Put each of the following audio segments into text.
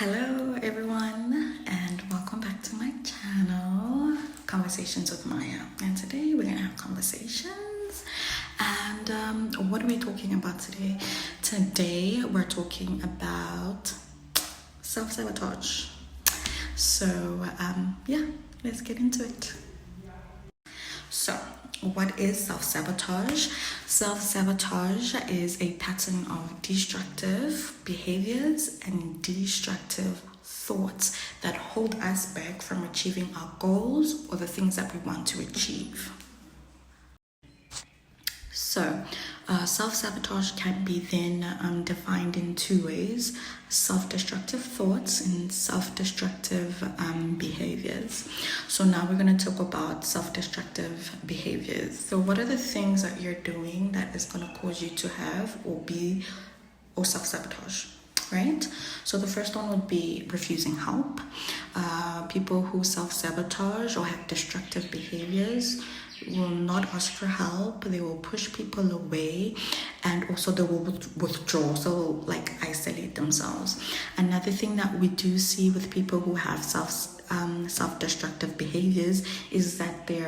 Hello everyone and welcome back to my channel, Conversations with Maya. And today we're gonna have conversations. And what are we talking about today? Today we're talking about self-sabotage. So yeah, let's get into it. So, what is self-sabotage? Self-sabotage is a pattern of destructive behaviors and destructive thoughts that hold us back from achieving our goals or the things that we want to achieve. So, self-sabotage can be then defined in two ways: self-destructive thoughts and self-destructive behaviors. So now we're going to talk about self-destructive behaviors. So what are the things that you're doing that is going to cause you to have or self-sabotage? Right? So the first one would be refusing help. People who self-sabotage or have destructive behaviors will not ask for help. They will push people away, and also they will withdraw, so like isolate themselves. Another thing that we do see with people who have self-destructive behaviors is that they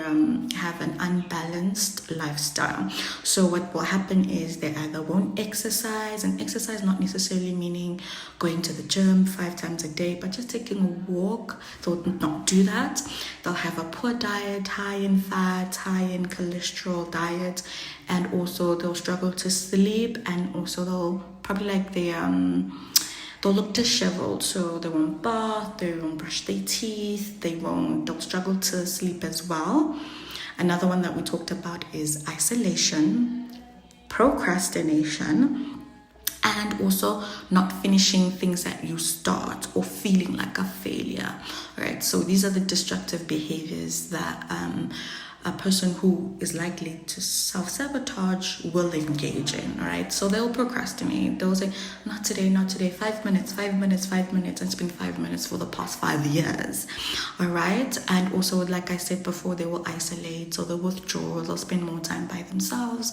have an unbalanced lifestyle. So what will happen is they either won't exercise, and exercise not necessarily meaning going to the gym 5 times a day, but just taking a walk. They'll not do that. They'll have a poor diet, high in fat, high in cholesterol diet, and also they'll struggle to sleep, and also they'll probably they'll look disheveled, so they won't bath, they won't brush their teeth, they'll struggle to sleep as well. Another one that we talked about is isolation, procrastination, and also not finishing things that you start or feeling like a failure. All right, so these are the destructive behaviors that a person who is likely to self-sabotage will engage in. All right, so they'll procrastinate. They'll say, not today, 5 minutes, and it's been 5 minutes for the past 5 years. All right, and also, like I said before, they will isolate, so they'll withdraw, they'll spend more time by themselves,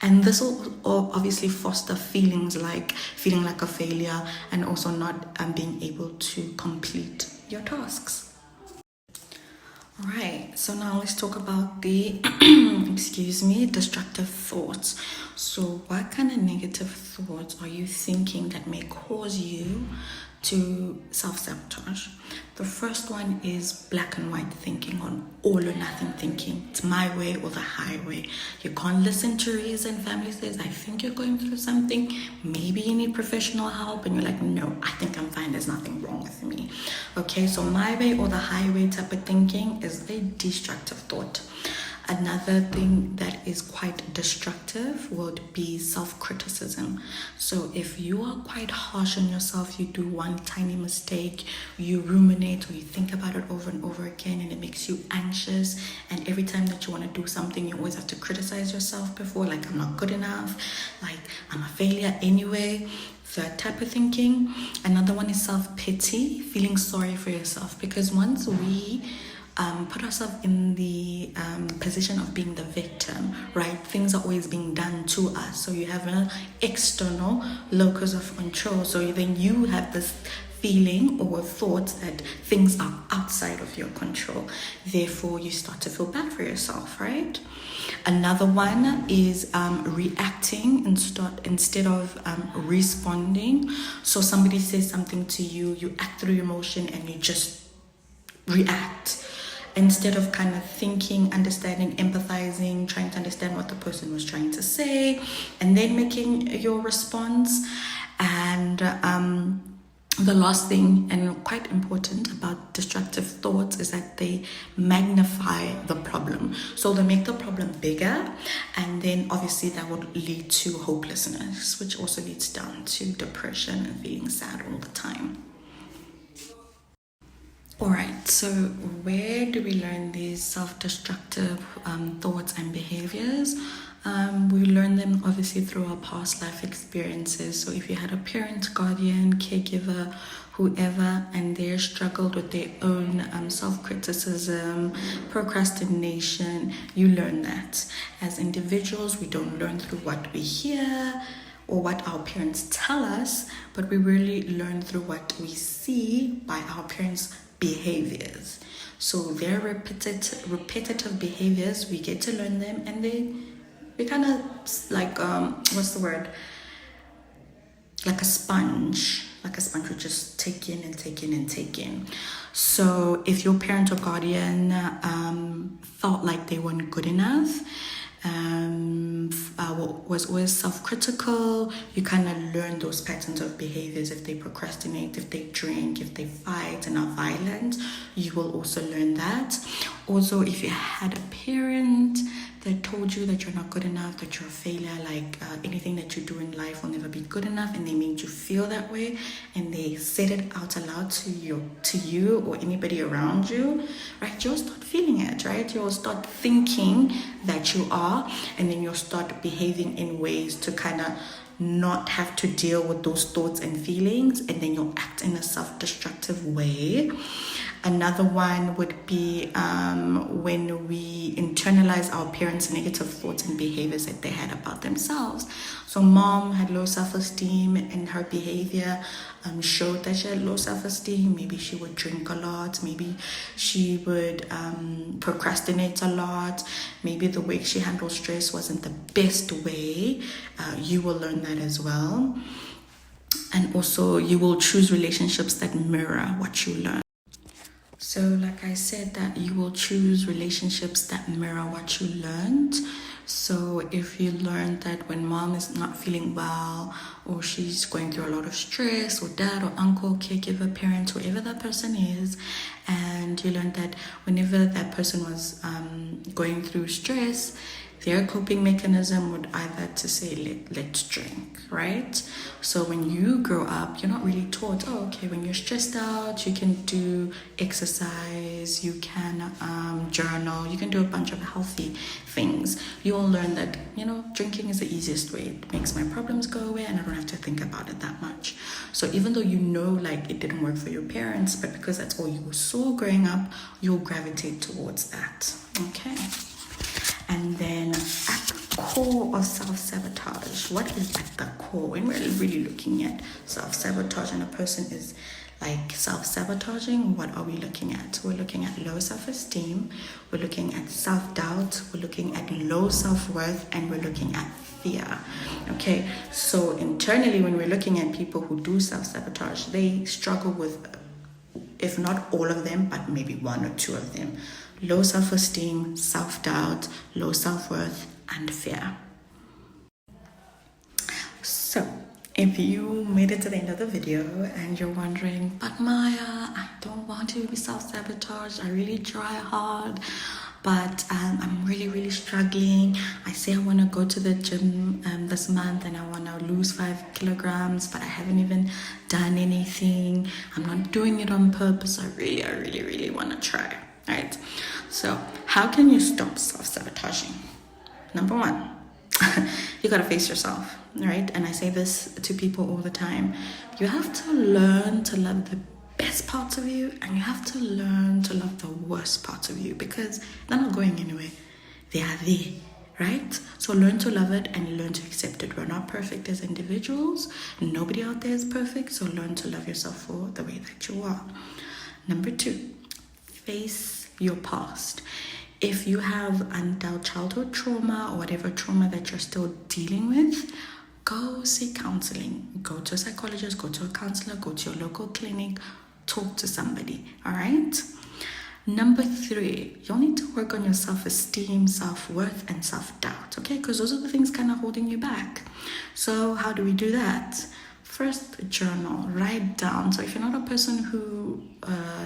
and this will obviously foster feelings like feeling like a failure, and also not being able to complete your tasks. Alright, so now let's talk about the destructive thoughts. So what kind of negative thoughts are you thinking that may cause you to self-sabotage? The first one is black and white thinking, on all or nothing thinking. It's my way or the highway. You can't listen to reason. Family says, I think you're going through something. Maybe you need professional help. And you're like, no, I think I'm fine. There's nothing wrong with me. Okay, so my way or the highway type of thinking is a destructive thought. Another thing that is quite destructive would be self-criticism. So if you are quite harsh on yourself, you do one tiny mistake, you ruminate or you think about it over and over again, and it makes you anxious. And every time that you want to do something, you always have to criticize yourself before, like, I'm not good enough, like, I'm a failure anyway. That type of thinking. Another one is self-pity, feeling sorry for yourself, because once we put ourselves in the position of being the victim, right? Things are always being done to us. So you have an external locus of control. So then you have this feeling or thought that things are outside of your control. Therefore, you start to feel bad for yourself, right? Another one is reacting instead of responding. So somebody says something to you, you act through emotion and you just react, instead of kind of thinking, understanding, empathizing, trying to understand what the person was trying to say, and then making your response. And the last thing, and quite important about destructive thoughts, is that they magnify the problem. So they make the problem bigger, and then obviously that would lead to hopelessness, which also leads down to depression and feeling sad all the time. Alright, so where do we learn these self-destructive thoughts and behaviors? We learn them obviously through our past life experiences. So if you had a parent, guardian, caregiver, whoever, and they struggled with their own self-criticism, procrastination, you learn that. As individuals, we don't learn through what we hear, or what our parents tell us, but we really learn through what we see by our parents' behaviors. So their repetitive behaviors, we get to learn them, and we kind of like what's the word? Like a sponge. Like a sponge would just take in and take in and take in. So if your parent or guardian felt like they weren't good enough, was always self-critical, you kind of learn those patterns of behaviors. If they procrastinate, if they drink, if they fight and are violent, you will also learn that. Also, if you had a parent that told you that you're not good enough, that you're a failure, like anything that you do in life will never be good enough, and they made you feel that way, and they said it out aloud to you or anybody around you, right? You'll start feeling it, right? You'll start thinking that you are, and then you'll start behaving in ways to kind of not have to deal with those thoughts and feelings, and then you'll act in a self-destructive way. Another one would be when we internalize our parents' negative thoughts and behaviors that they had about themselves. So mom had low self-esteem, and her behavior showed that she had low self-esteem. Maybe she would drink a lot. Maybe she would procrastinate a lot. Maybe the way she handled stress wasn't the best way. You will learn that as well. And also you will choose relationships that mirror what you learn. So like I said, that you will choose relationships that mirror what you learned. So if you learned that when mom is not feeling well, or she's going through a lot of stress, or dad or uncle, caregiver, parent, whoever that person is, and you learned that whenever that person was going through stress, their coping mechanism would either to say, let's drink, right? So when you grow up, you're not really taught, okay, when you're stressed out, you can do exercise, you can journal, you can do a bunch of healthy things. You will learn that, drinking is the easiest way. It makes my problems go away, and I don't have to think about it that much. So even though like it didn't work for your parents, but because that's all you saw growing up, you'll gravitate towards that, okay? And then at the core of self-sabotage, what is at the core? When we're really looking at self-sabotage and a person is like self-sabotaging, what are we looking at? We're looking at low self-esteem, we're looking at self-doubt, we're looking at low self-worth, and we're looking at fear. Okay, so internally when we're looking at people who do self-sabotage, they struggle with, if not all of them, but maybe one or two of them. Low self-esteem, self-doubt, low self-worth, and fear. So, if you made it to the end of the video and you're wondering, but Maya, I don't want to be self-sabotaged, I really try hard, but I'm really struggling. I say I want to go to the gym this month and I want to lose 5 kilograms, but I haven't even done anything. I'm not doing it on purpose. I really want to try. Right? So how can you stop self-sabotaging? Number one, you gotta face yourself, right? And I say this to people all the time. You have to learn to love the best parts of you, and you have to learn to love the worst parts of you, because they're not going anywhere. They are there, right? So learn to love it and learn to accept it. We're not perfect as individuals. Nobody out there is perfect. So learn to love yourself for the way that you are. Number two, face your past. If you have undealt childhood trauma or whatever trauma that you're still dealing with, go seek counseling. Go to a psychologist, go to a counselor, go to your local clinic, talk to somebody, all right? Number three, you'll need to work on your self-esteem, self-worth, and self-doubt, okay? Because those are the things kind of holding you back. So how do we do that? First, journal, write down. So if you're not a person who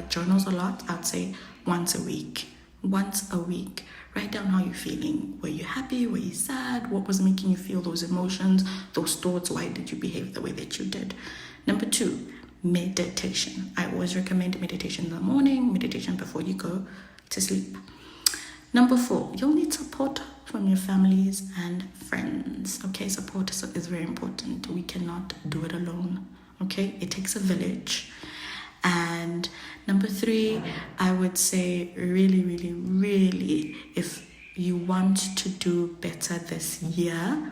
journals a lot, I'd say once a week. Write down how you're feeling. Were you happy? Were you sad? What was making you feel those emotions, those thoughts? Why did you behave the way that you did? Number two, meditation. I always recommend meditation in the morning, meditation before you go to sleep. Number four, you'll need support from your families and friends. Okay, support is very important. We cannot do it alone. Okay, it takes a village. And number three, I would say really, if you want to do better this year,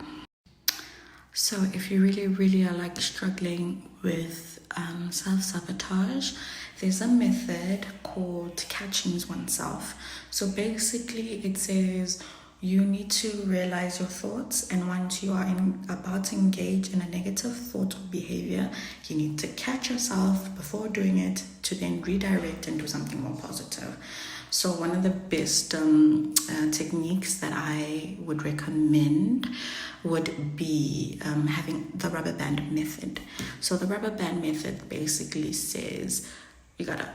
So if you really, really are like struggling with self-sabotage, there's a method called catching oneself. So basically it says you need to realize your thoughts, and once you are about to engage in a negative thought or behavior, you need to catch yourself before doing it to then redirect and do something more positive. So one of the best techniques that I would recommend would be having the rubber band method. So the rubber band method basically says you gotta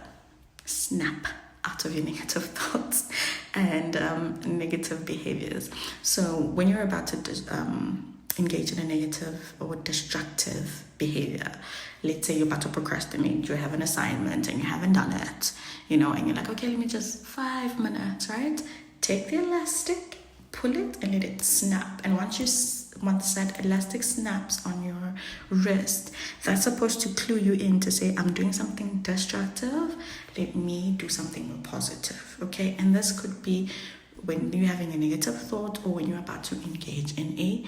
snap out of your negative thoughts and negative behaviors. So when you're about to engage in a negative or destructive behavior, let's say you're about to procrastinate, you have an assignment and you haven't done it, and you're like, okay, let me just 5 minutes, right? Take the elastic, pull it and let it snap. And once that elastic snaps on your wrist, that's supposed to clue you in to say, I'm doing something destructive, let me do something more positive, okay? And this could be when you're having a negative thought or when you're about to engage in a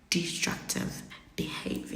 destructive behavior.